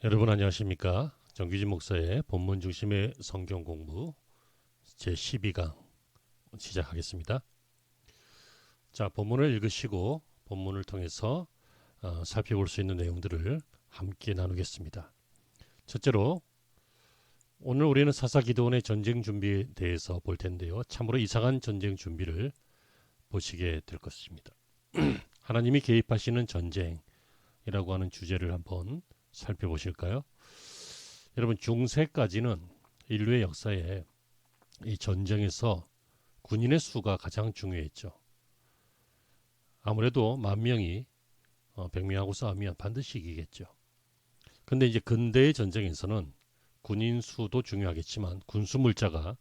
여러분 안녕하십니까? 정규진 목사의 본문 중심의 성경 공부 제12강 시작하겠습니다. 자, 본문을 읽으시고 본문을 통해서 살펴볼 수 있는 내용들을 함께 나누겠습니다. 첫째로 오늘 우리는 사사 기드온의 전쟁 준비에 대해서 볼 텐데요. 참으로 이상한 전쟁 준비를 보시게 될 것입니다. 하나님이 개입하시는 전쟁이라고 하는 주제를 한번 살펴보실까요? 여러분, 중세까지는 인류의 역사에 이 전쟁에서 군인의 수가 가장 중요했죠. 아무래도 10,000명이 100명하고 싸우면 반드시 이기겠죠. 근데 이제 근대의 전쟁에서는 군인 수도 중요하겠지만 군수 물자가,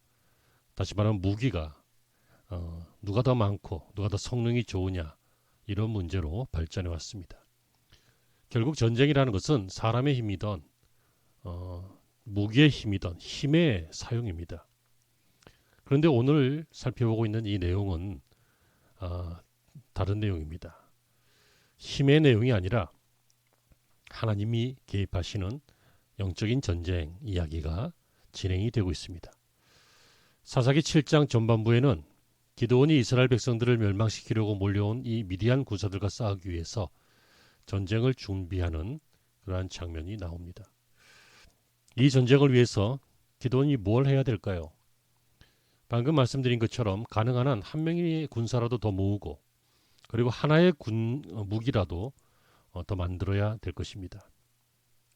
다시 말하면 무기가 누가 더 많고 누가 더 성능이 좋으냐, 이런 문제로 발전해 왔습니다. 결국 전쟁이라는 것은 사람의 힘이든 무기의 힘이든 힘의 사용입니다. 그런데 오늘 살펴보고 있는 이 내용은 다른 내용입니다. 힘의 내용이 아니라 하나님이 개입하시는 영적인 전쟁 이야기가 진행이 되고 있습니다. 사사기 7장 전반부에는 기드온이 이스라엘 백성들을 멸망시키려고 몰려온 이 미디안 군사들과 싸우기 위해서 전쟁을 준비하는 그러한 장면이 나옵니다. 이 전쟁을 위해서 기드온이 뭘 해야 될까요? 방금 말씀드린 것처럼 가능한 한 한 명의 군사라도 더 모으고, 그리고 하나의 무기라도 더 만들어야 될 것입니다.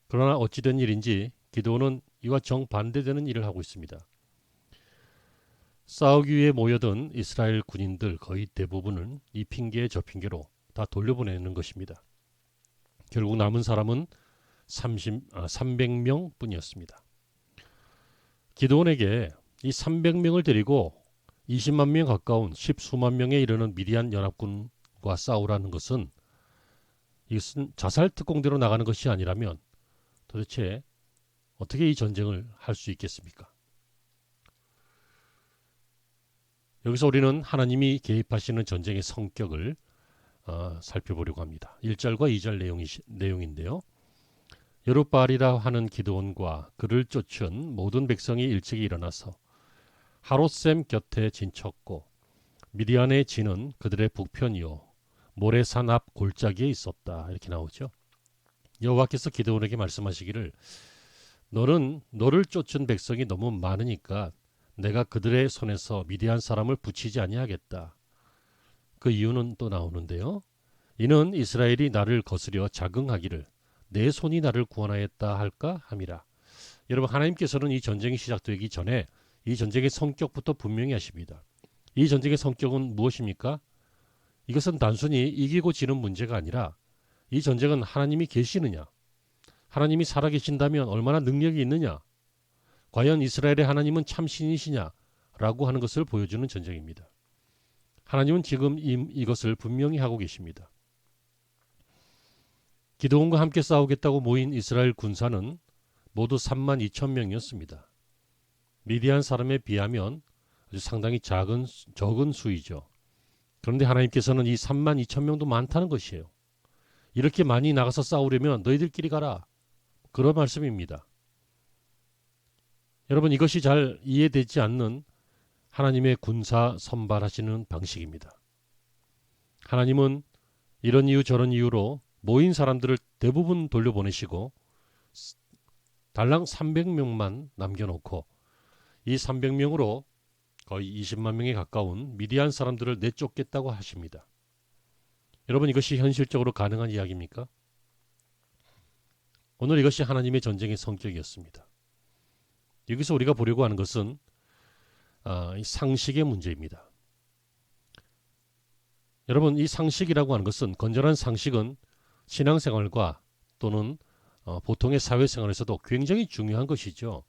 그러나 어찌된 일인지 기드온은 이와 정반대되는 일을 하고 있습니다. 싸우기 위해 모여든 이스라엘 군인들 거의 대부분은 이 핑계에 저 핑계로 다 돌려보내는 것입니다. 결국 남은 사람은 300명 뿐이었습니다. 기드온에게 이 300명을 데리고 20만 명 가까운 10수만 명에 이르는 미디안 연합군과 싸우라는 것은, 이것은 자살 특공대로 나가는 것이 아니라면 도대체 어떻게 이 전쟁을 할 수 있겠습니까? 여기서 우리는 하나님이 개입하시는 전쟁의 성격을 살펴보려고 합니다. 1절과 2절 내용인데요. 여룻바알이라 하는 기드온과 그를 쫓은 모든 백성이 일찍이 일어나서 하롯셈 곁에 진쳤고 미디안의 진은 그들의 북편이요 모래산 앞 골짜기에 있었다, 이렇게 나오죠. 여호와께서 기드온에게 말씀하시기를, 너를 쫓은 백성이 너무 많으니까 내가 그들의 손에서 미디안 사람을 붙이지 아니하겠다. 그 이유는 또 나오는데요. 이는 이스라엘이 나를 거스려 자긍하기를 내 손이 나를 구원하였다 할까 함이라. 여러분, 하나님께서는 이 전쟁이 시작되기 전에 이 전쟁의 성격부터 분명히 하십니다. 이 전쟁의 성격은 무엇입니까? 이것은 단순히 이기고 지는 문제가 아니라 이 전쟁은 하나님이 계시느냐, 하나님이 살아계신다면 얼마나 능력이 있느냐, 과연 이스라엘의 하나님은 참신이시냐 라고 하는 것을 보여주는 전쟁입니다. 하나님은 지금 이것을 분명히 하고 계십니다. 기드온과 함께 싸우겠다고 모인 이스라엘 군사는 모두 32,000명이었습니다. 미디안 사람에 비하면 아주 상당히 적은 수이죠. 그런데 하나님께서는 이 32,000명도 많다는 것이에요. 이렇게 많이 나가서 싸우려면 너희들끼리 가라, 그런 말씀입니다. 여러분, 이것이 잘 이해되지 않는 하나님의 군사 선발하시는 방식입니다. 하나님은 이런 이유 저런 이유로 모인 사람들을 대부분 돌려보내시고 달랑 300명만 남겨놓고 이 300명으로 거의 20만 명에 가까운 미디안 사람들을 내쫓겠다고 하십니다. 여러분, 이것이 현실적으로 가능한 이야기입니까? 오늘 이것이 하나님의 전쟁의 성격이었습니다. 여기서 우리가 보려고 하는 것은 이 상식의 문제입니다. 여러분, 이 상식이라고 하는 것은, 건전한 상식은 신앙생활과 또는 보통의 사회생활에서도 굉장히 중요한 것이죠.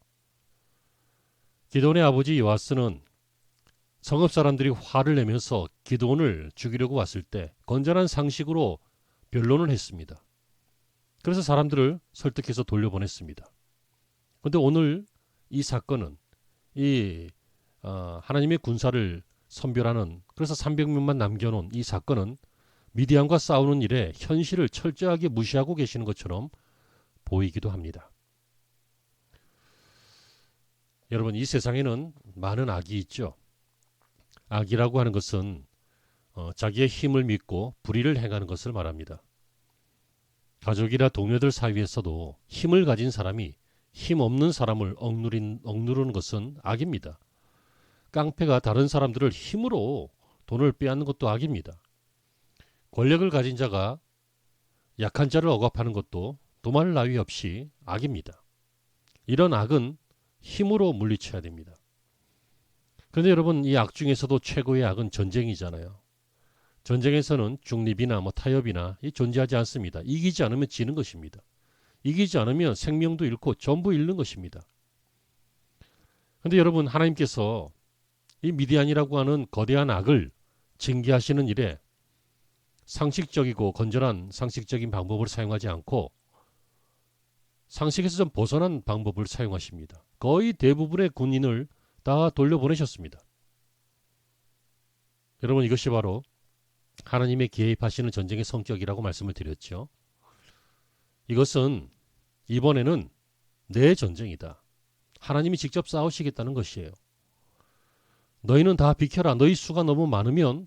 기드온의 아버지 요아스는 성읍 사람들이 화를 내면서 기드온을 죽이려고 왔을 때 건전한 상식으로 변론을 했습니다. 그래서 사람들을 설득해서 돌려보냈습니다. 그런데 오늘 이 사건은 하나님의 군사를 선별하는, 그래서 300명만 남겨놓은 이 사건은 미디안과 싸우는 일에 현실을 철저하게 무시하고 계시는 것처럼 보이기도 합니다. 여러분, 이 세상에는 많은 악이 있죠. 악이라고 하는 것은 자기의 힘을 믿고 불의를 행하는 것을 말합니다. 가족이나 동료들 사이에서도 힘을 가진 사람이 힘 없는 사람을 억누르는 것은 악입니다. 깡패가 다른 사람들을 힘으로 돈을 빼앗는 것도 악입니다. 권력을 가진 자가 약한 자를 억압하는 것도 도말 나위 없이 악입니다. 이런 악은 힘으로 물리쳐야 됩니다. 그런데 여러분, 이 악 중에서도 최고의 악은 전쟁이잖아요. 전쟁에서는 중립이나 타협이나 존재하지 않습니다. 이기지 않으면 지는 것입니다. 이기지 않으면 생명도 잃고 전부 잃는 것입니다. 그런데 여러분, 하나님께서 이 미디안이라고 하는 거대한 악을 징계하시는 일에 상식적이고 건전한 상식적인 방법을 사용하지 않고 상식에서 좀 벗어난 방법을 사용하십니다. 거의 대부분의 군인을 다 돌려보내셨습니다. 여러분, 이것이 바로 하나님의 개입하시는 전쟁의 성격이라고 말씀을 드렸죠. 이것은 이번에는 내 전쟁이다. 하나님이 직접 싸우시겠다는 것이에요. 너희는 다 비켜라. 너희 수가 너무 많으면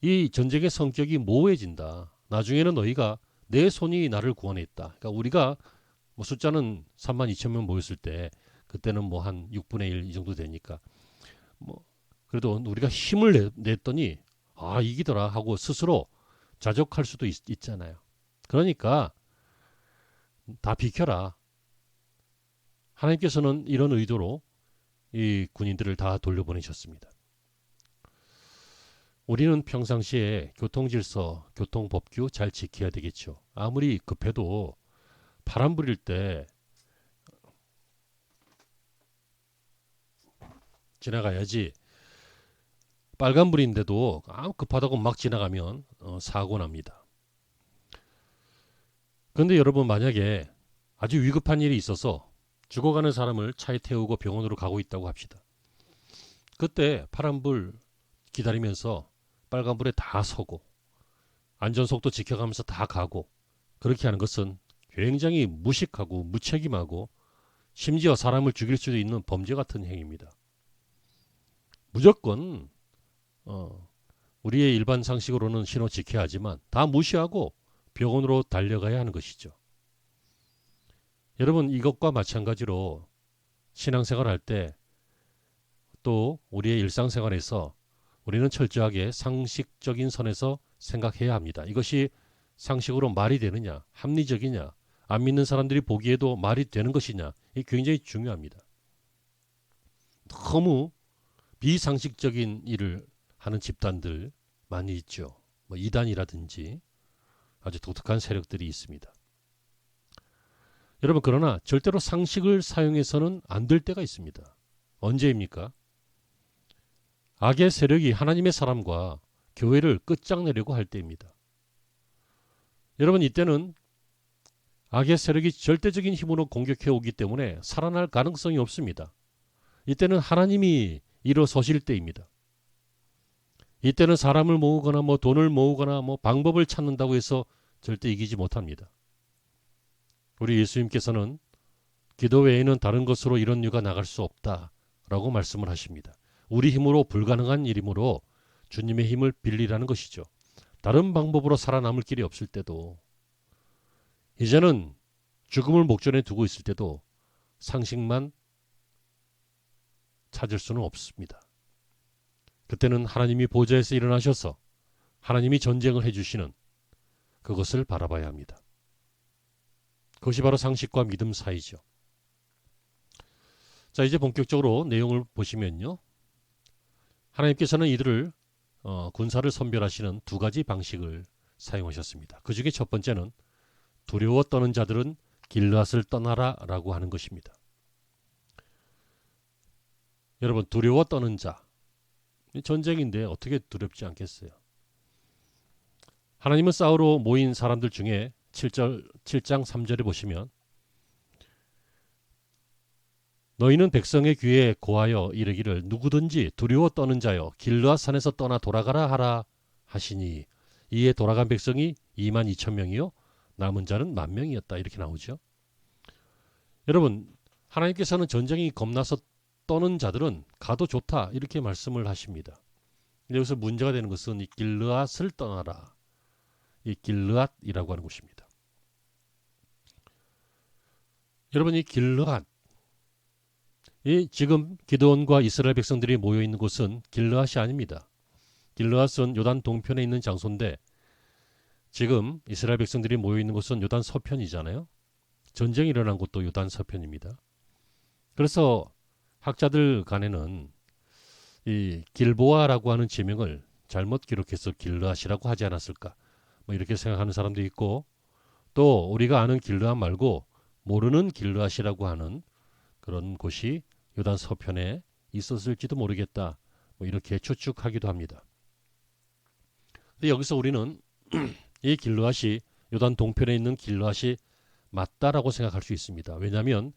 이 전쟁의 성격이 모호해진다. 나중에는 너희가 내 손이 나를 구원했다. 그러니까 우리가 숫자는 32,000명 모였을 때 그때는 한 6분의 1 이 정도 되니까 그래도 우리가 힘을 냈더니 이기더라 하고 스스로 자족할 수도 있잖아요. 그러니까 다 비켜라. 하나님께서는 이런 의도로 이 군인들을 다 돌려보내셨습니다. 우리는 평상시에 교통질서, 교통법규 잘 지켜야 되겠죠. 아무리 급해도 바람 부릴 때 지나가야지. 빨간불인데도 급하다고 막 지나가면 사고 납니다. 그런데 여러분, 만약에 아주 위급한 일이 있어서 죽어가는 사람을 차에 태우고 병원으로 가고 있다고 합시다. 그때 파란불 기다리면서 빨간불에 다 서고 안전속도 지켜가면서 다 가고 그렇게 하는 것은 굉장히 무식하고 무책임하고 심지어 사람을 죽일 수도 있는 범죄 같은 행위입니다. 무조건 우리의 일반 상식으로는 신호 지켜야 하지만 다 무시하고 병원으로 달려가야 하는 것이죠. 여러분, 이것과 마찬가지로 신앙생활 할 때 또 우리의 일상생활에서 우리는 철저하게 상식적인 선에서 생각해야 합니다. 이것이 상식으로 말이 되느냐, 합리적이냐, 안 믿는 사람들이 보기에도 말이 되는 것이냐, 이게 굉장히 중요합니다. 너무 비상식적인 일을 하는 집단들 많이 있죠. 이단이라든지 아주 독특한 세력들이 있습니다. 여러분, 그러나 절대로 상식을 사용해서는 안 될 때가 있습니다. 언제입니까? 악의 세력이 하나님의 사람과 교회를 끝장내려고 할 때입니다. 여러분, 이때는 악의 세력이 절대적인 힘으로 공격해 오기 때문에 살아날 가능성이 없습니다. 이때는 하나님이 일어서실 때입니다. 이때는 사람을 모으거나 돈을 모으거나 방법을 찾는다고 해서 절대 이기지 못합니다. 우리 예수님께서는 기도 외에는 다른 것으로 이런 유가 나갈 수 없다라고 말씀을 하십니다. 우리 힘으로 불가능한 일이므로 주님의 힘을 빌리라는 것이죠. 다른 방법으로 살아남을 길이 없을 때도, 이제는 죽음을 목전에 두고 있을 때도 상식만 찾을 수는 없습니다. 그때는 하나님이 보좌에서 일어나셔서 하나님이 전쟁을 해주시는 그것을 바라봐야 합니다. 그것이 바로 상식과 믿음 사이죠. 자, 이제 본격적으로 내용을 보시면요. 하나님께서는 이들을 군사를 선별하시는 두 가지 방식을 사용하셨습니다. 그 중에 첫 번째는 두려워 떠는 자들은 길앗을 떠나라 라고 하는 것입니다. 여러분, 두려워 떠는 자, 전쟁인데 어떻게 두렵지 않겠어요? 하나님은 싸우러 모인 사람들 중에 7장 3절에 보시면 너희는 백성의 귀에 고하여 이르기를 누구든지 두려워 떠는 자여 길르앗 산에서 떠나 돌아가라 하라 하시니 이에 돌아간 백성이 22,000명이요 남은 자는 10,000명이었다 이렇게 나오죠. 여러분, 하나님께서는 전쟁이 겁나서 떠는 자들은 가도 좋다 이렇게 말씀을 하십니다. 여기서 문제가 되는 것은 이 길르앗을 떠나라. 이 길르앗이라고 하는 곳입니다. 여러분, 이 길르앗, 이 지금 기드온과 이스라엘 백성들이 모여 있는 곳은 길르앗이 아닙니다. 길르앗은 요단 동편에 있는 장소인데 지금 이스라엘 백성들이 모여 있는 곳은 요단 서편이잖아요. 전쟁이 일어난 곳도 요단 서편입니다. 그래서 학자들 간에는 이 길보아라고 하는 지명을 잘못 기록해서 길르앗이라고 하지 않았을까, 뭐 이렇게 생각하는 사람도 있고, 또 우리가 아는 길르앗 말고 모르는 길르앗이라고 하는 그런 곳이 요단 서편에 있었을지도 모르겠다, 뭐 이렇게 추측하기도 합니다. 근데 여기서 우리는 이 길르앗이 요단 동편에 있는 길르앗이 맞다라고 생각할 수 있습니다. 왜냐하면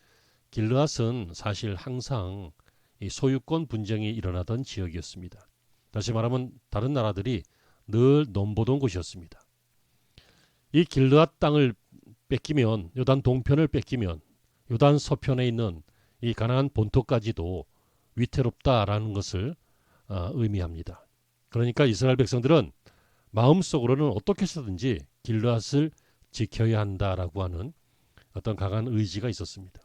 길르앗은 사실 항상 이 소유권 분쟁이 일어나던 지역이었습니다. 다시 말하면 다른 나라들이 늘 넘보던 곳이었습니다. 이 길르앗 땅을 뺏기면, 요단 동편을 뺏기면 요단 서편에 있는 이 가나안 본토까지도 위태롭다라는 것을 의미합니다. 그러니까 이스라엘 백성들은 마음속으로는 어떻게 해서든지 길르앗을 지켜야 한다라고 하는 어떤 강한 의지가 있었습니다.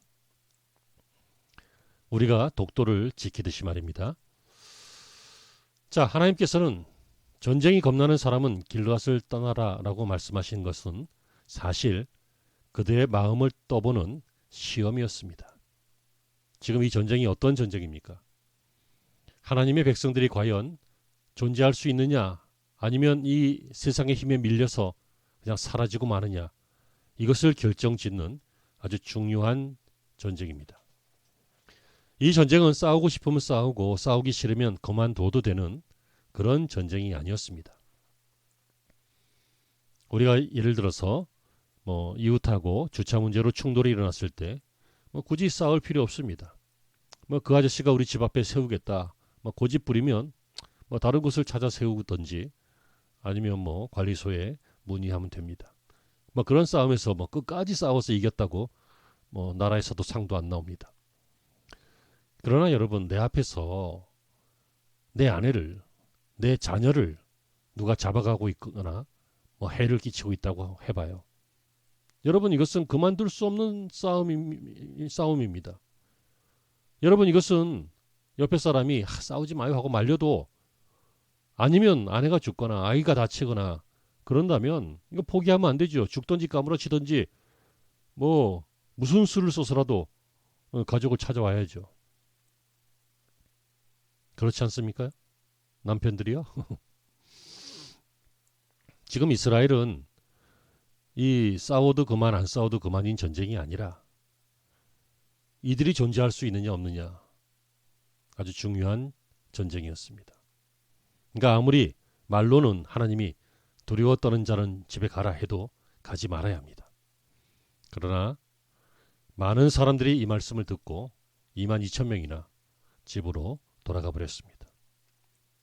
우리가 독도를 지키듯이 말입니다. 자, 하나님께서는 전쟁이 겁나는 사람은 길르앗을 떠나라라고 말씀하신 것은 사실 그들의 마음을 떠보는 시험이었습니다. 지금 이 전쟁이 어떤 전쟁입니까? 하나님의 백성들이 과연 존재할 수 있느냐, 아니면 이 세상의 힘에 밀려서 그냥 사라지고 마느냐, 이것을 결정짓는 아주 중요한 전쟁입니다. 이 전쟁은 싸우고 싶으면 싸우고 싸우기 싫으면 그만둬도 되는 그런 전쟁이 아니었습니다. 우리가 예를 들어서 뭐 이웃하고 주차 문제로 충돌이 일어났을 때 뭐 굳이 싸울 필요 없습니다. 뭐 그 아저씨가 우리 집 앞에 세우겠다, 뭐 고집 부리면 뭐 다른 곳을 찾아 세우든지 아니면 뭐 관리소에 문의하면 됩니다. 뭐 그런 싸움에서 뭐 끝까지 싸워서 이겼다고 뭐 나라에서도 상도 안 나옵니다. 그러나 여러분, 내 앞에서 내 아내를, 내 자녀를 누가 잡아가고 있거나 뭐 해를 끼치고 있다고 해봐요. 여러분, 이것은 그만둘 수 없는 싸움입니다. 여러분, 이것은 옆에 사람이 싸우지 마요 하고 말려도, 아니면 아내가 죽거나 아이가 다치거나 그런다면 이거 포기하면 안 되죠. 죽든지 까무러치든지 뭐 무슨 수를 써서라도 가족을 찾아와야죠. 그렇지 않습니까? 남편들이요? 지금 이스라엘은 이 싸워도 그만 안 싸워도 그만인 전쟁이 아니라 이들이 존재할 수 있느냐 없느냐, 아주 중요한 전쟁이었습니다. 그러니까 아무리 말로는 하나님이 두려워 떠는 자는 집에 가라 해도 가지 말아야 합니다. 그러나 많은 사람들이 이 말씀을 듣고 2만 2천 명이나 집으로 돌아가 버렸습니다.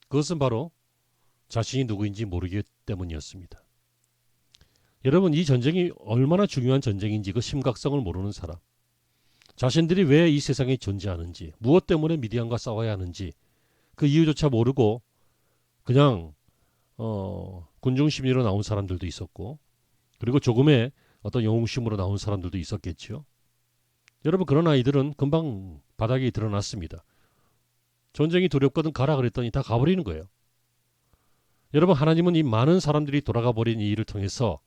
그것은 바로 자신이 누구인지 모르기 때문이었습니다. 여러분, 이 전쟁이 얼마나 중요한 전쟁인지 그 심각성을 모르는 사람, 자신들이 왜 이 세상에 존재하는지, 무엇 때문에 미디안과 싸워야 하는지 그 이유조차 모르고 그냥 군중심리로 나온 사람들도 있었고, 그리고 조금의 어떤 영웅심으로 나온 사람들도 있었겠죠. 여러분, 그런 아이들은 금방 바닥에 드러났습니다. 전쟁이 두렵거든 가라 그랬더니 다 가버리는 거예요. 여러분, 하나님은 이 많은 사람들이 돌아가 버린 이 일을 통해서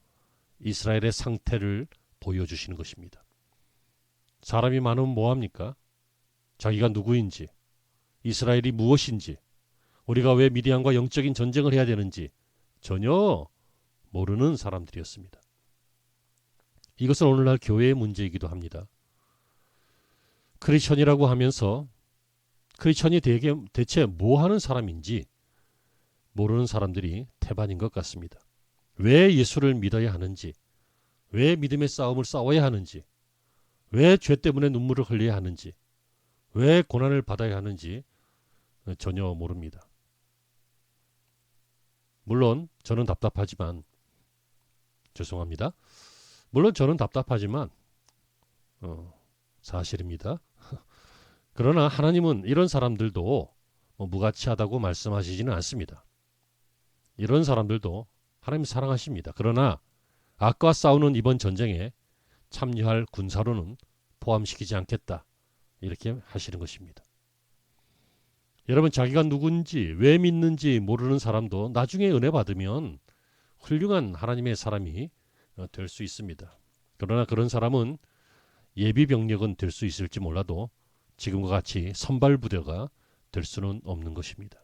이스라엘의 상태를 보여주시는 것입니다. 사람이 많으면 뭐합니까? 자기가 누구인지, 이스라엘이 무엇인지, 우리가 왜 미디안과 영적인 전쟁을 해야 되는지 전혀 모르는 사람들이었습니다. 이것은 오늘날 교회의 문제이기도 합니다. 크리스천이라고 하면서 크리스천이 대체 뭐 하는 사람인지 모르는 사람들이 태반인 것 같습니다. 왜 예수를 믿어야 하는지, 왜 믿음의 싸움을 싸워야 하는지, 왜 죄 때문에 눈물을 흘려야 하는지, 왜 고난을 받아야 하는지 전혀 모릅니다. 물론 저는 답답하지만, 죄송합니다. 물론 저는 답답하지만 사실입니다. 그러나 하나님은 이런 사람들도 무가치하다고 말씀하시지는 않습니다. 이런 사람들도 하나님 사랑하십니다. 그러나 악과 싸우는 이번 전쟁에 참여할 군사로는 포함시키지 않겠다. 이렇게 하시는 것입니다. 여러분, 자기가 누군지 왜 믿는지 모르는 사람도 나중에 은혜 받으면 훌륭한 하나님의 사람이 될 수 있습니다. 그러나 그런 사람은 예비 병력은 될 수 있을지 몰라도 지금과 같이 선발 부대가 될 수는 없는 것입니다.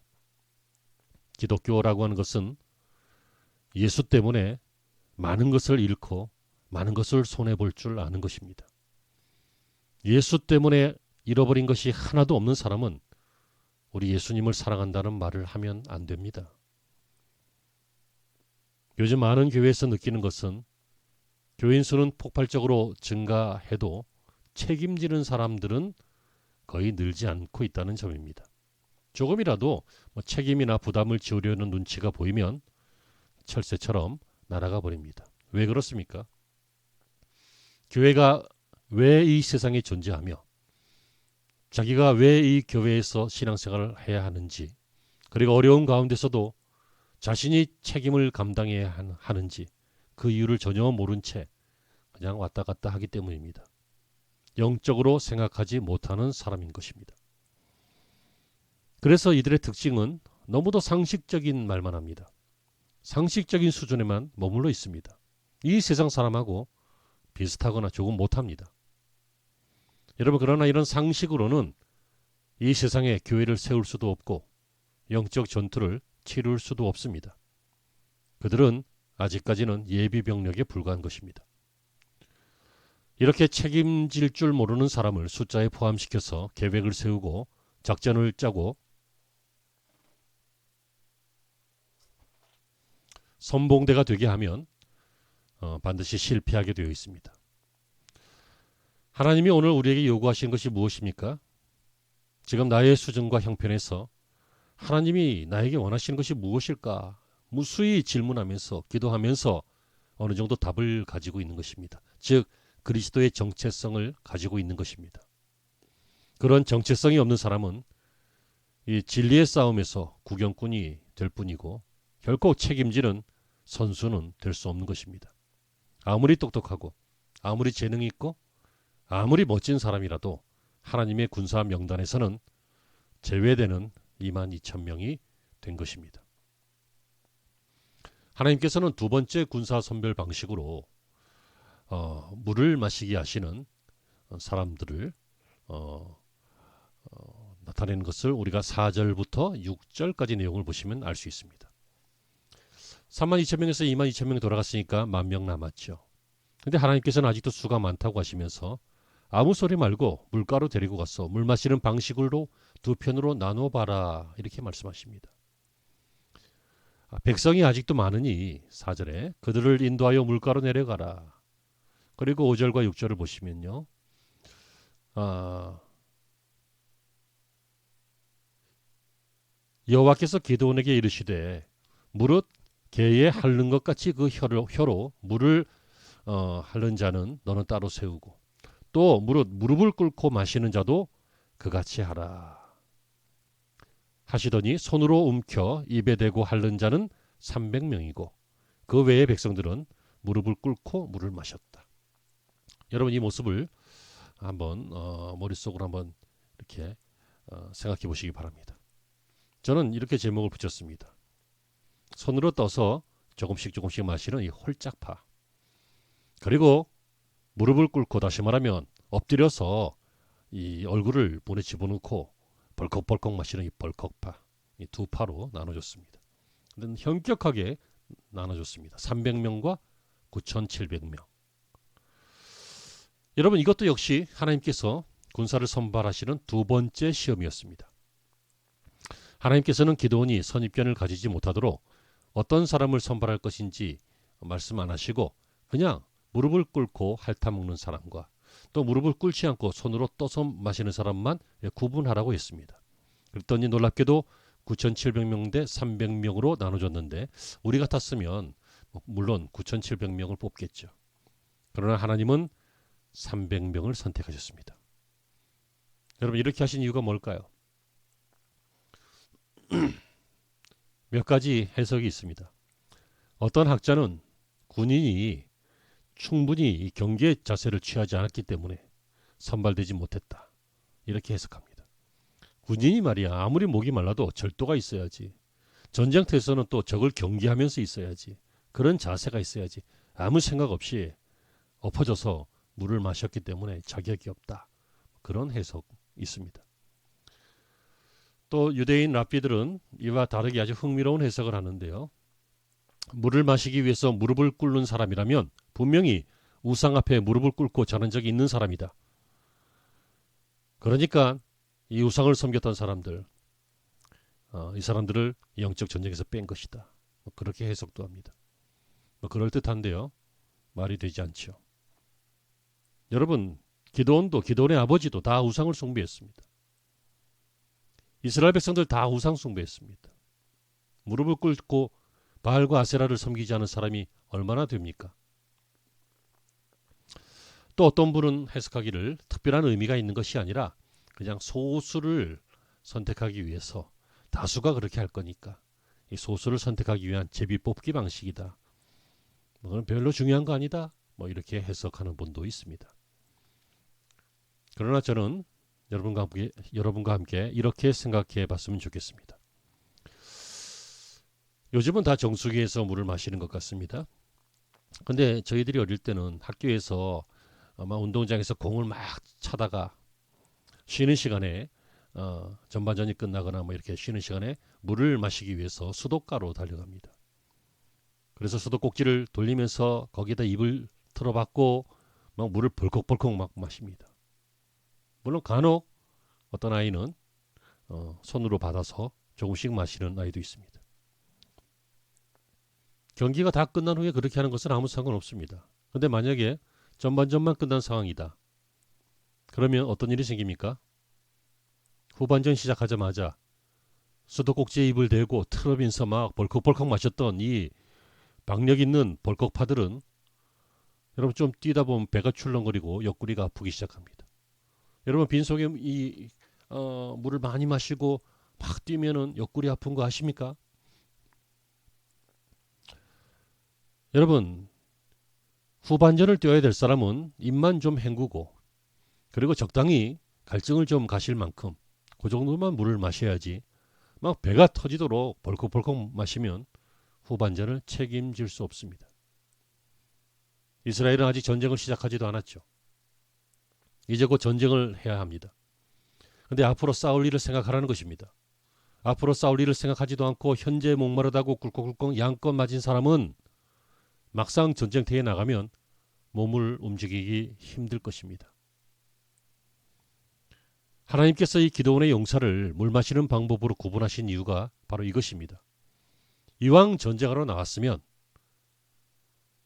기독교라고 하는 것은 예수 때문에 많은 것을 잃고 많은 것을 손해볼 줄 아는 것입니다. 예수 때문에 잃어버린 것이 하나도 없는 사람은 우리 예수님을 사랑한다는 말을 하면 안 됩니다. 요즘 많은 교회에서 느끼는 것은 교인 수는 폭발적으로 증가해도 책임지는 사람들은 거의 늘지 않고 있다는 점입니다. 조금이라도 책임이나 부담을 지우려는 눈치가 보이면 철새처럼 날아가 버립니다. 왜 그렇습니까? 교회가 왜 이 세상에 존재하며 자기가 왜 이 교회에서 신앙생활을 해야 하는지, 그리고 어려운 가운데서도 자신이 책임을 감당해야 하는지 그 이유를 전혀 모른 채 그냥 왔다 갔다 하기 때문입니다. 영적으로 생각하지 못하는 사람인 것입니다. 그래서 이들의 특징은 너무도 상식적인 말만 합니다. 상식적인 수준에만 머물러 있습니다. 이 세상 사람하고 비슷하거나 조금 못합니다. 여러분, 그러나 이런 상식으로는 이 세상에 교회를 세울 수도 없고 영적 전투를 치룰 수도 없습니다. 그들은 아직까지는 예비 병력에 불과한 것입니다. 이렇게 책임질 줄 모르는 사람을 숫자에 포함시켜서 계획을 세우고 작전을 짜고 선봉대가 되게 하면 반드시 실패하게 되어 있습니다. 하나님이 오늘 우리에게 요구하시는 것이 무엇입니까? 지금 나의 수준과 형편에서 하나님이 나에게 원하시는 것이 무엇일까? 무수히 질문하면서 기도하면서 어느 정도 답을 가지고 있는 것입니다. 즉 그리스도의 정체성을 가지고 있는 것입니다. 그런 정체성이 없는 사람은 이 진리의 싸움에서 구경꾼이 될 뿐이고 결코 책임지는 선수는 될 수 없는 것입니다. 아무리 똑똑하고 아무리 재능이 있고 아무리 멋진 사람이라도 하나님의 군사 명단에서는 제외되는 22,000명이 된 것입니다. 하나님께서는 두 번째 군사 선별 방식으로 물을 마시게 하시는 사람들을 나타내는 것을 우리가 4절부터 6절까지 내용을 보시면 알 수 있습니다. 32,000명에서 22,000명 돌아갔으니까 10,000명 남았죠. 근데 하나님께서는 아직도 수가 많다고 하시면서 아무 소리 말고 물가로 데리고 가서 물 마시는 방식으로 두 편으로 나눠봐라 이렇게 말씀하십니다. 백성이 아직도 많으니 4절에 그들을 인도하여 물가로 내려가라. 그리고 5절과 6절을 보시면요. 여호와께서 기드온에게 이르시되 무릇 개에 핥는 것 같이 그 혀로 물을 핥는 자는 너는 따로 세우고 또 무릎을 꿇고 마시는 자도 그같이 하라 하시더니 손으로 움켜 입에 대고 핥는 자는 300명이고 그 외의 백성들은 무릎을 꿇고 물을 마셨다. 여러분, 이 모습을 한번 머릿속으로 한번 이렇게 생각해 보시기 바랍니다. 저는 이렇게 제목을 붙였습니다. 손으로 떠서 조금씩 마시는 이 홀짝파. 그리고 무릎을 꿇고, 다시 말하면 엎드려서 이 얼굴을 문에 집어넣고 벌컥벌컥 마시는 이 벌컥파. 이 두 파로 나눠줬습니다. 현격하게 나눠줬습니다. 300명과 9,700명. 여러분, 이것도 역시 하나님께서 군사를 선발하시는 두 번째 시험이었습니다. 하나님께서는 기드온이 선입견을 가지지 못하도록 어떤 사람을 선발할 것인지 말씀 안 하시고 그냥 무릎을 꿇고 핥아먹는 사람과 또 무릎을 꿇지 않고 손으로 떠서 마시는 사람만 구분하라고 했습니다. 그랬더니 놀랍게도 9,700명 대 300명으로 나눠줬는데 우리 같았으면 물론 9,700명을 뽑겠죠. 그러나 하나님은 300명을 선택하셨습니다. 여러분 이렇게 하신 이유가 뭘까요? 몇 가지 해석이 있습니다. 어떤 학자는 군인이 충분히 이 경계 자세를 취하지 않았기 때문에 선발되지 못했다. 이렇게 해석합니다. 군인이 말이야 아무리 목이 말라도 절도가 있어야지. 전쟁터에서는 또 적을 경계하면서 있어야지. 그런 자세가 있어야지. 아무 생각 없이 엎어져서 물을 마셨기 때문에 자격이 없다. 그런 해석 있습니다. 또 유대인 랍비들은 이와 다르게 아주 흥미로운 해석을 하는데요. 물을 마시기 위해서 무릎을 꿇는 사람이라면 분명히 우상 앞에 무릎을 꿇고 자는 적이 있는 사람이다. 그러니까 이 우상을 섬겼던 사람들, 이 사람들을 영적 전쟁에서 뺀 것이다. 그렇게 해석도 합니다. 그럴듯한데요. 말이 되지 않죠. 여러분, 기드온의 아버지도 다 우상을 숭배했습니다. 이스라엘 백성들 다 우상 숭배했습니다. 무릎을 꿇고 바알과 아세라를 섬기지 않은 사람이 얼마나 됩니까? 또 어떤 분은 해석하기를 특별한 의미가 있는 것이 아니라 그냥 소수를 선택하기 위해서 다수가 그렇게 할 거니까 이 소수를 선택하기 위한 제비 뽑기 방식이다. 그건 별로 중요한 거 아니다. 이렇게 해석하는 분도 있습니다. 그러나 저는 여러분과 함께 이렇게 생각해 봤으면 좋겠습니다. 요즘은 다 정수기에서 물을 마시는 것 같습니다. 근데 저희들이 어릴 때는 학교에서 아마 운동장에서 공을 막 차다가 쉬는 시간에 전반전이 끝나거나 이렇게 쉬는 시간에 물을 마시기 위해서 수도가로 달려갑니다. 그래서 수도꼭지를 돌리면서 거기다 입을 틀어박고 막 물을 벌컥벌컥 막 마십니다. 물론 간혹 어떤 아이는 손으로 받아서 조금씩 마시는 아이도 있습니다. 경기가 다 끝난 후에 그렇게 하는 것은 아무 상관없습니다. 근데 만약에 전반전만 끝난 상황이다. 그러면 어떤 일이 생깁니까? 후반전 시작하자마자 수도꼭지에 입을 대고 틀어면서 막 벌컥벌컥 마셨던 이 박력 있는 벌컥파들은 여러분 좀 뛰다 보면 배가 출렁거리고 옆구리가 아프기 시작합니다. 여러분 빈속에 물을 많이 마시고 막 뛰면은 옆구리 아픈 거 아십니까? 여러분 후반전을 뛰어야 될 사람은 입만 좀 헹구고 그리고 적당히 갈증을 좀 가실 만큼 그 정도만 물을 마셔야지 막 배가 터지도록 벌컥벌컥 마시면 후반전을 책임질 수 없습니다. 이스라엘은 아직 전쟁을 시작하지도 않았죠. 이제 곧 전쟁을 해야 합니다. 근데 앞으로 싸울 일을 생각하라는 것입니다. 앞으로 싸울 일을 생각하지도 않고 현재 목마르다고 꿀꺽꿀꺽 양껏 맞은 사람은 막상 전쟁터에 나가면 몸을 움직이기 힘들 것입니다. 하나님께서 이 기드온의 용사를 물 마시는 방법으로 구분하신 이유가 바로 이것입니다. 이왕 전쟁하러 나왔으면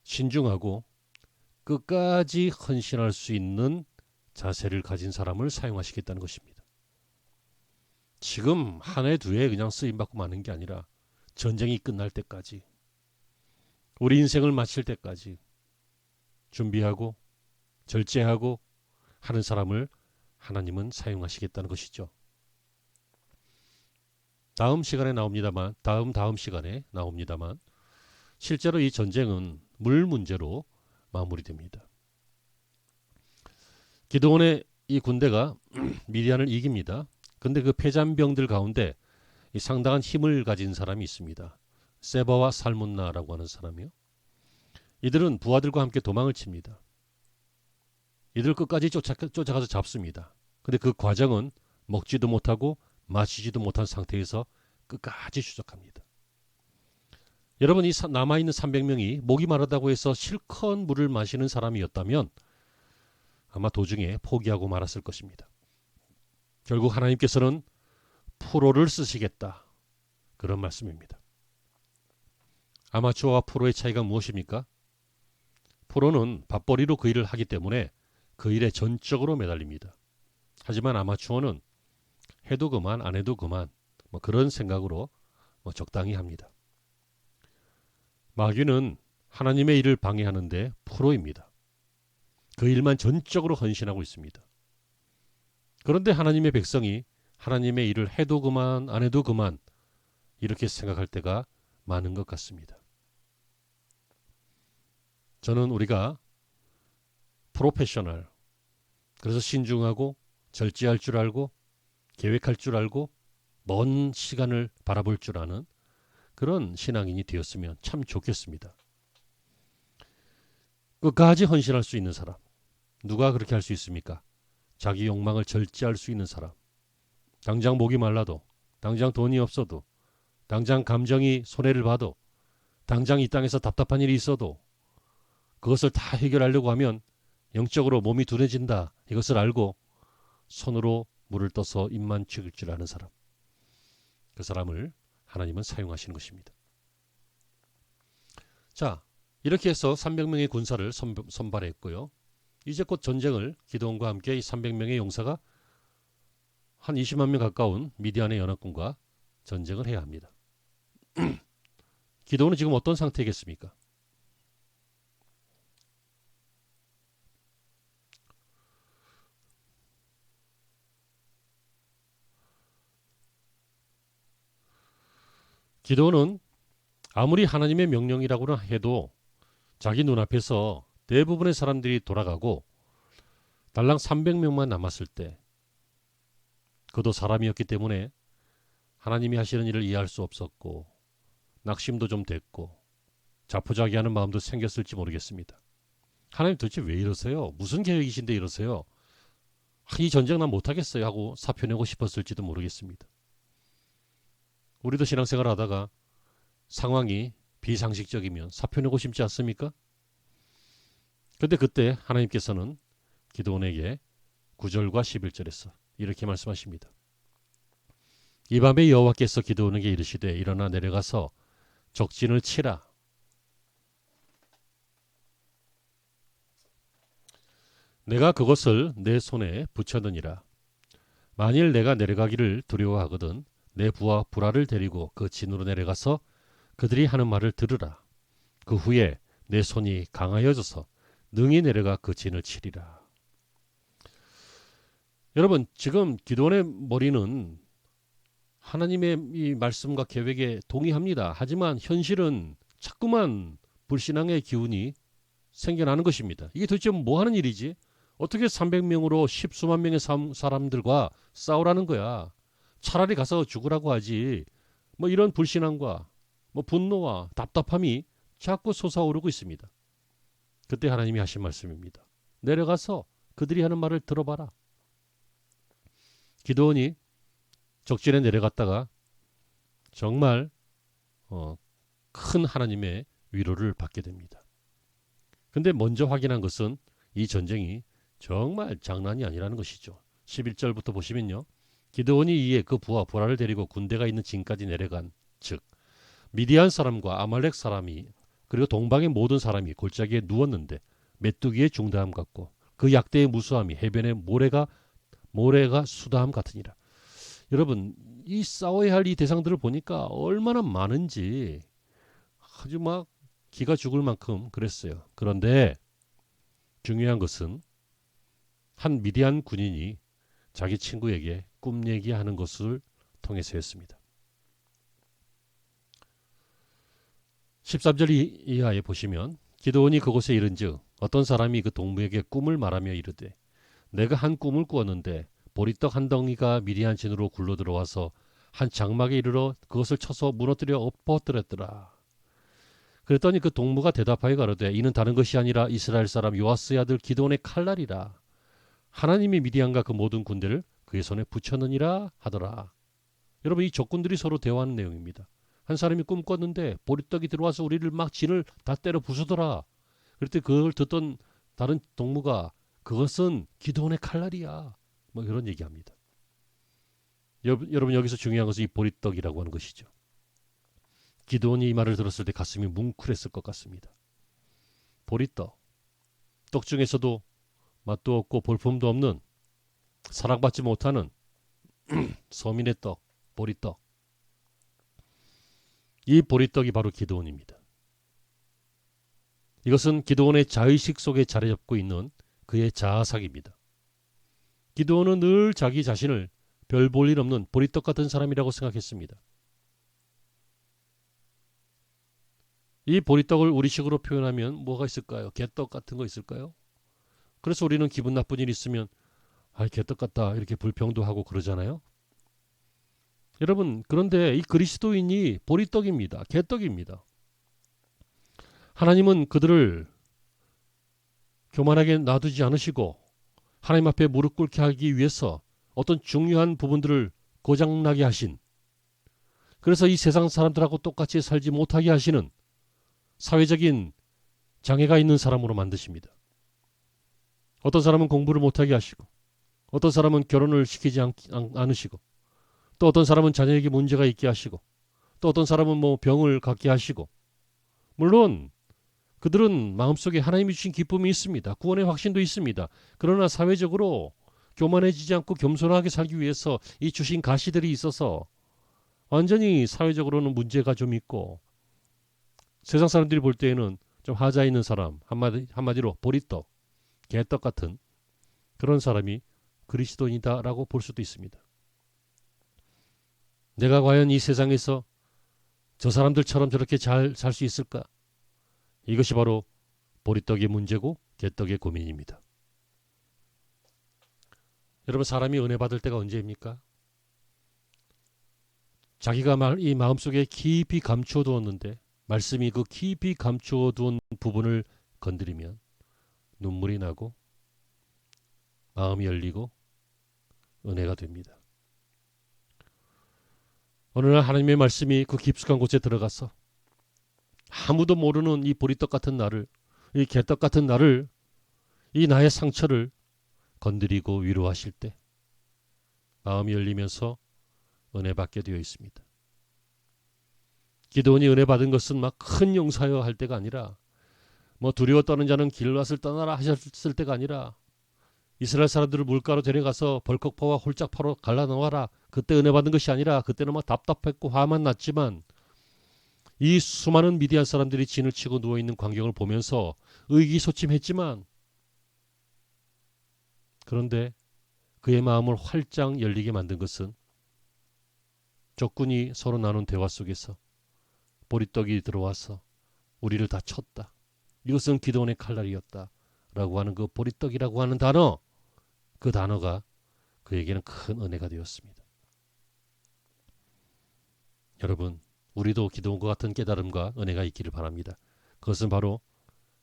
신중하고 끝까지 헌신할 수 있는 자세를 가진 사람을 사용하시겠다는 것입니다. 지금 한 해 두 해 그냥 쓰임받고 마는 게 아니라 전쟁이 끝날 때까지 우리 인생을 마칠 때까지 준비하고 절제하고 하는 사람을 하나님은 사용하시겠다는 것이죠. 다음 시간에 나옵니다만 실제로 이 전쟁은 물 문제로 마무리됩니다. 기드온의 이 군대가 미디안을 이깁니다. 근데 그 패잔병들 가운데 이 상당한 힘을 가진 사람이 있습니다. 세바와 살문나라고 하는 사람이요. 이들은 부하들과 함께 도망을 칩니다. 이들 끝까지 쫓아가서 잡습니다. 근데 그 과정은 먹지도 못하고 마시지도 못한 상태에서 끝까지 추적합니다. 여러분 이 남아있는 300명이 목이 마르다고 해서 실컷 물을 마시는 사람이었다면 아마 도중에 포기하고 말았을 것입니다. 결국 하나님께서는 프로를 쓰시겠다. 그런 말씀입니다. 아마추어와 프로의 차이가 무엇입니까? 프로는 밥벌이로 그 일을 하기 때문에 그 일에 전적으로 매달립니다. 하지만 아마추어는 해도 그만 안 해도 그만 그런 생각으로 적당히 합니다. 마귀는 하나님의 일을 방해하는데 프로입니다. 그 일만 전적으로 헌신하고 있습니다. 그런데 하나님의 백성이 하나님의 일을 해도 그만 안 해도 그만 이렇게 생각할 때가 많은 것 같습니다. 저는 우리가 프로페셔널, 그래서 신중하고 절제할 줄 알고 계획할 줄 알고 먼 시간을 바라볼 줄 아는 그런 신앙인이 되었으면 참 좋겠습니다. 끝까지 헌신할 수 있는 사람. 누가 그렇게 할 수 있습니까? 자기 욕망을 절제할 수 있는 사람. 당장 목이 말라도, 당장 돈이 없어도, 당장 감정이 손해를 봐도, 당장 이 땅에서 답답한 일이 있어도 그것을 다 해결하려고 하면 영적으로 몸이 둔해진다. 이것을 알고 손으로 물을 떠서 입만 죽일 줄 아는 사람. 그 사람을 하나님은 사용하시는 것입니다. 자, 이렇게 해서 300명의 군사를 선발했고요. 이제 곧 전쟁을 기드온과 함께 이 300명의 용사가 한 20만 명 가까운 미디안의 연합군과 전쟁을 해야 합니다. 기드온은 지금 어떤 상태겠습니까? 기드온은 아무리 하나님의 명령이라고는 해도 자기 눈앞에서 대부분의 사람들이 돌아가고 달랑 300명만 남았을 때 그도 사람이었기 때문에 하나님이 하시는 일을 이해할 수 없었고 낙심도 좀 됐고 자포자기하는 마음도 생겼을지 모르겠습니다. 하나님 도대체 왜 이러세요? 무슨 계획이신데 이러세요? 이 전쟁 난 못하겠어요 하고 사표내고 싶었을지도 모르겠습니다. 우리도 신앙생활 하다가 상황이 비상식적이면 사표내고 싶지 않습니까? 그런데 그때 하나님께서는 기드온에게 9절과 11절에서 이렇게 말씀하십니다. 이 밤에 여호와께서 기드온에게 이르시되 일어나 내려가서 적진을 치라. 내가 그것을 내 손에 붙였느니라. 만일 내가 내려가기를 두려워하거든 내 부하 부라를 데리고 그 진으로 내려가서 그들이 하는 말을 들으라. 그 후에 내 손이 강하여져서 능히 내려가 그 진을 치리라. 여러분, 지금 기드온의 머리는 하나님의 이 말씀과 계획에 동의합니다. 하지만 현실은 자꾸만 불신앙의 기운이 생겨나는 것입니다. 이게 도대체 뭐 하는 일이지? 어떻게 300명으로 십수만 명의 사람들과 싸우라는 거야? 차라리 가서 죽으라고 하지. 뭐 이런 불신앙과 뭐 분노와 답답함이 자꾸 솟아오르고 있습니다. 그때 하나님이 하신 말씀입니다. 내려가서 그들이 하는 말을 들어봐라. 기드온이 적진에 내려갔다가 정말 큰 하나님의 위로를 받게 됩니다. 근데 먼저 확인한 것은 이 전쟁이 정말 장난이 아니라는 것이죠. 11절부터 보시면요. 기드온이 이에 그 부하 보라를 데리고 군대가 있는 진까지 내려간 즉 미디안 사람과 아말렉 사람이 그리고 동방의 모든 사람이 골짜기에 누웠는데 메뚜기의 중다함 같고 그 약대의 무수함이 해변의 모래가 수다함 같으니라. 여러분, 이 싸워야 할 이 대상들을 보니까 얼마나 많은지 아주 막 기가 죽을 만큼 그랬어요. 그런데 중요한 것은 한 미디안 군인이 자기 친구에게 꿈 얘기하는 것을 통해서였습니다. 13절 이하에 보시면 기드온이 그곳에 이른즉 어떤 사람이 그 동무에게 꿈을 말하며 이르되 내가 한 꿈을 꾸었는데 보리떡 한 덩이가 미디안 진으로 굴러 들어와서 한 장막에 이르러 그것을 쳐서 무너뜨려 엎어뜨렸더라. 그랬더니 그 동무가 대답하여 가로되 이는 다른 것이 아니라 이스라엘 사람 요아스의 아들 기드온의 칼날이라. 하나님이 미디안과 그 모든 군대를 그의 손에 붙였느니라 하더라. 여러분, 이 적군들이 서로 대화하는 내용입니다. 한 사람이 꿈꿨는데 보리떡이 들어와서 우리를 막 진을 다 때려 부수더라. 그때 그걸 듣던 다른 동무가 그것은 기드온의 칼날이야. 뭐 이런 얘기합니다. 여러분, 여기서 중요한 것은 이 보리떡이라고 하는 것이죠. 기드온이 이 말을 들었을 때 가슴이 뭉클했을 것 같습니다. 보리떡, 떡 중에서도 맛도 없고 볼품도 없는 사랑받지 못하는 서민의 떡, 보리떡. 이 보리떡이 바로 기드온입니다. 이것은 기드온의 자의식 속에 자리 잡고 있는 그의 자아삭입니다. 기드온은 늘 자기 자신을 별 볼 일 없는 보리떡 같은 사람이라고 생각했습니다. 이 보리떡을 우리식으로 표현하면 뭐가 있을까요? 개떡 같은 거 있을까요? 그래서 우리는 기분 나쁜 일 있으면 개떡 같다 이렇게 불평도 하고 그러잖아요. 여러분, 그런데 이 그리스도인이 보리떡입니다. 개떡입니다. 하나님은 그들을 교만하게 놔두지 않으시고 하나님 앞에 무릎 꿇게 하기 위해서 어떤 중요한 부분들을 고장나게 하신, 그래서 이 세상 사람들하고 똑같이 살지 못하게 하시는 사회적인 장애가 있는 사람으로 만드십니다. 어떤 사람은 공부를 못하게 하시고, 어떤 사람은 결혼을 시키지 않으시고, 또 어떤 사람은 자녀에게 문제가 있게 하시고, 또 어떤 사람은 병을 갖게 하시고, 물론 그들은 마음속에 하나님이 주신 기쁨이 있습니다. 구원의 확신도 있습니다. 그러나 사회적으로 교만해지지 않고 겸손하게 살기 위해서 이 주신 가시들이 있어서 완전히 사회적으로는 문제가 좀 있고, 세상 사람들이 볼 때에는 좀 하자 있는 사람, 한마디로 보리떡, 개떡 같은 그런 사람이 그리스도인이다라고 볼 수도 있습니다. 내가 과연 이 세상에서 저 사람들처럼 저렇게 잘 살 수 있을까? 이것이 바로 보리떡의 문제고 개떡의 고민입니다. 여러분, 사람이 은혜 받을 때가 언제입니까? 자기가 이 마음속에 깊이 감추어 두었는데 말씀이 그 깊이 감추어 두은 부분을 건드리면 눈물이 나고 마음이 열리고 은혜가 됩니다. 어느 날 하나님의 말씀이 그 깊숙한 곳에 들어가서 아무도 모르는 이 보리떡 같은 나를, 이 개떡 같은 나를, 이 나의 상처를 건드리고 위로하실 때 마음이 열리면서 은혜 받게 되어 있습니다. 기드온이 은혜 받은 것은 막 큰 용사여 할 때가 아니라, 두려워 떠는 자는 길앗을 떠나라 하셨을 때가 아니라, 이스라엘 사람들을 물가로 데려가서 벌컥파와 홀짝파로 갈라놓아라, 그때 은혜 받은 것이 아니라, 그때는 막 답답했고 화만 났지만 이 수많은 미디안 사람들이 진을 치고 누워있는 광경을 보면서 의기소침했지만, 그런데 그의 마음을 활짝 열리게 만든 것은 적군이 서로 나눈 대화 속에서 보리떡이 들어와서 우리를 다 쳤다, 이것은 기드온의 칼날이었다 라고 하는 그 보리떡이라고 하는 단어, 그 단어가 그에게는 큰 은혜가 되었습니다. 여러분, 우리도 기드온과 같은 깨달음과 은혜가 있기를 바랍니다. 그것은 바로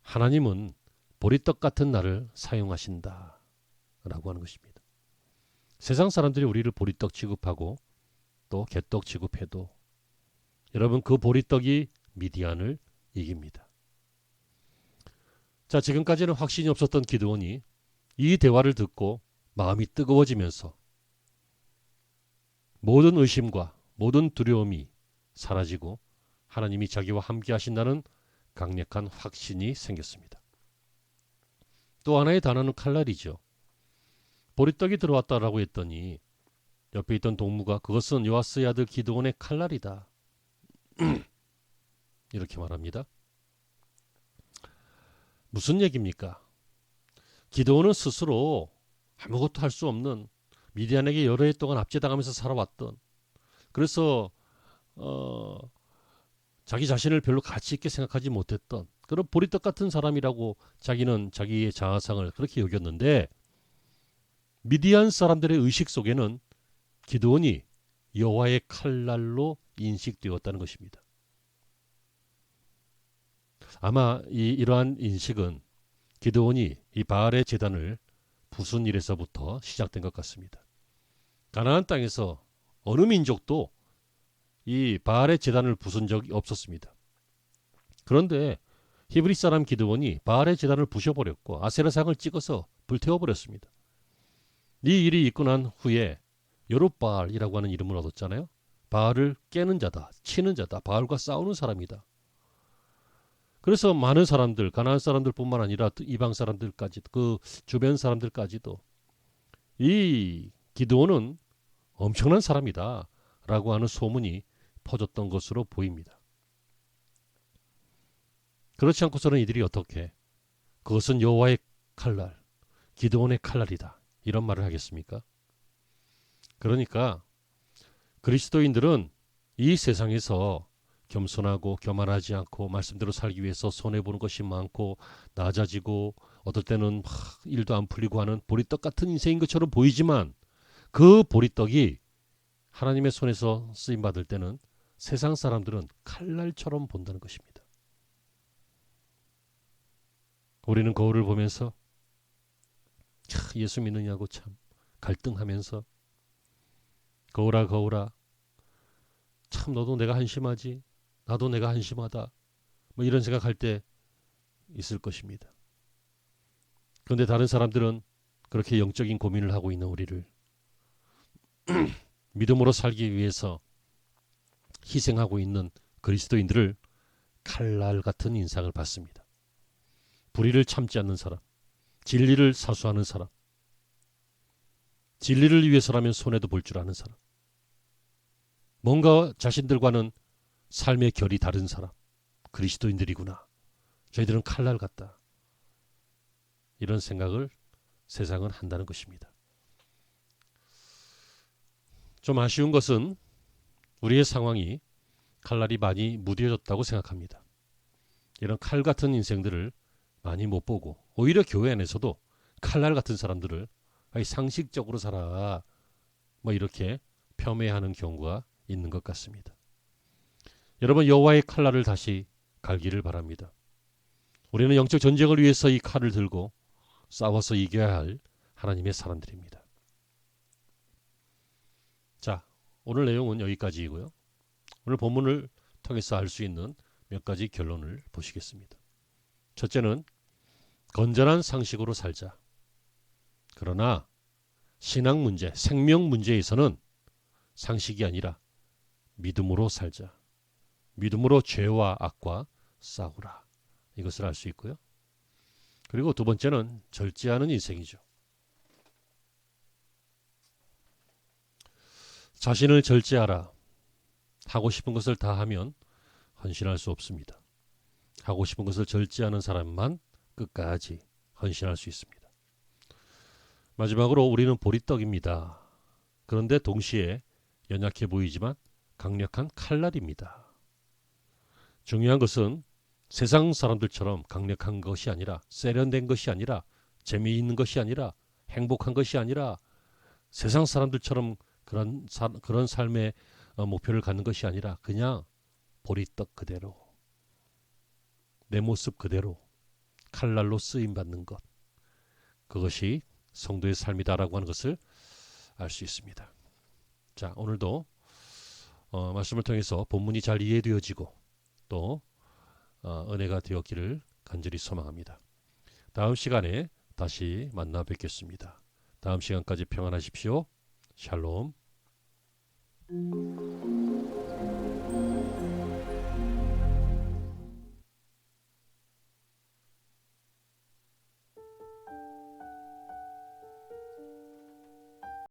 하나님은 보리떡 같은 나를 사용하신다 라고 하는 것입니다. 세상 사람들이 우리를 보리떡 취급하고 또 개떡 취급해도 여러분, 그 보리떡이 미디안을 이깁니다. 자, 지금까지는 확신이 없었던 기드온이 이 대화를 듣고 마음이 뜨거워지면서 모든 의심과 모든 두려움이 사라지고 하나님이 자기와 함께 하신다는 강력한 확신이 생겼습니다. 또 하나의 단어는 칼날이죠. 보리떡이 들어왔다라고 했더니 옆에 있던 동무가 그것은 요아스의 아들 기드온의 칼날이다 이렇게 말합니다. 무슨 얘기입니까? 기드온은 스스로 아무것도 할 수 없는, 미디안에게 여러 해 동안 압제당하면서 살아왔던, 그래서 자기 자신을 별로 가치 있게 생각하지 못했던 그런 보리떡 같은 사람이라고 자기는 자기의 자아상을 그렇게 여겼는데, 미디안 사람들의 의식 속에는 기드온이 여호와의 칼날로 인식되었다는 것입니다. 아마 이러한 인식은 기드온이 이 바알의 제단을 부순 일에서부터 시작된 것 같습니다. 가나안 땅에서 어느 민족도 이 바알의 제단을 부순 적이 없었습니다. 그런데 히브리 사람 기드온이 바알의 제단을 부셔버렸고 아세라상을 찍어서 불태워버렸습니다. 이 일이 있고 난 후에 여룹바알이라고 하는 이름을 얻었잖아요. 바알을 깨는 자다, 치는 자다, 바알과 싸우는 사람이다. 그래서 많은 사람들, 가나안 사람들뿐만 아니라 이방 사람들까지, 그 주변 사람들까지도 이 기드온은 엄청난 사람이다 라고 하는 소문이 퍼졌던 것으로 보입니다. 그렇지 않고서는 이들이 어떻게 그것은 여호와의 칼날, 기드온의 칼날이다 이런 말을 하겠습니까? 그러니까 그리스도인들은 이 세상에서 겸손하고 교만하지 않고 말씀대로 살기 위해서 손해보는 것이 많고 낮아지고 어떨 때는 막 일도 안 풀리고 하는 보리떡 같은 인생인 것처럼 보이지만 그 보리떡이 하나님의 손에서 쓰임받을 때는 세상 사람들은 칼날처럼 본다는 것입니다. 우리는 거울을 보면서 예수 믿느냐고 참 갈등하면서 거울아 거울아 참 너도 내가 한심하지 나도 내가 한심하다 뭐 이런 생각할 때 있을 것입니다. 그런데 다른 사람들은 그렇게 영적인 고민을 하고 있는 우리를 믿음으로 살기 위해서 희생하고 있는 그리스도인들을 칼날 같은 인상을 받습니다. 불의를 참지 않는 사람, 진리를 사수하는 사람, 진리를 위해서라면 손해도 볼 줄 아는 사람, 뭔가 자신들과는 삶의 결이 다른 사람, 그리스도인들이구나. 저희들은 칼날 같다. 이런 생각을 세상은 한다는 것입니다. 좀 아쉬운 것은 우리의 상황이 칼날이 많이 무뎌졌다고 생각합니다. 이런 칼 같은 인생들을 많이 못 보고 오히려 교회 안에서도 칼날 같은 사람들을 상식적으로 살아 뭐 이렇게 폄훼하는 경우가 있는 것 같습니다. 여러분 여호와의 칼날을 다시 갈기를 바랍니다. 우리는 영적 전쟁을 위해서 이 칼을 들고 싸워서 이겨야 할 하나님의 사람들입니다. 자, 오늘 내용은 여기까지이고요. 오늘 본문을 통해서 알 수 있는 몇 가지 결론을 보시겠습니다. 첫째는 건전한 상식으로 살자. 그러나 신앙 문제, 생명 문제에서는 상식이 아니라 믿음으로 살자. 믿음으로 죄와 악과 싸우라. 이것을 알 수 있고요. 그리고 두 번째는 절제하는 인생이죠. 자신을 절제하라. 하고 싶은 것을 다 하면 헌신할 수 없습니다. 하고 싶은 것을 절제하는 사람만 끝까지 헌신할 수 있습니다. 마지막으로 우리는 보리떡입니다. 그런데 동시에 연약해 보이지만 강력한 칼날입니다. 중요한 것은 세상 사람들처럼 강력한 것이 아니라 세련된 것이 아니라 재미있는 것이 아니라 행복한 것이 아니라 세상 사람들처럼 그런 삶의 목표를 갖는 것이 아니라 그냥 보리떡 그대로 내 모습 그대로 칼날로 쓰임받는 것 그것이 성도의 삶이다라고 하는 것을 알 수 있습니다. 자, 오늘도 말씀을 통해서 본문이 잘 이해되어지고 또 은혜가 되었기를 간절히 소망합니다. 다음 시간에 다시 만나 뵙겠습니다. 다음 시간까지 평안하십시오. 샬롬.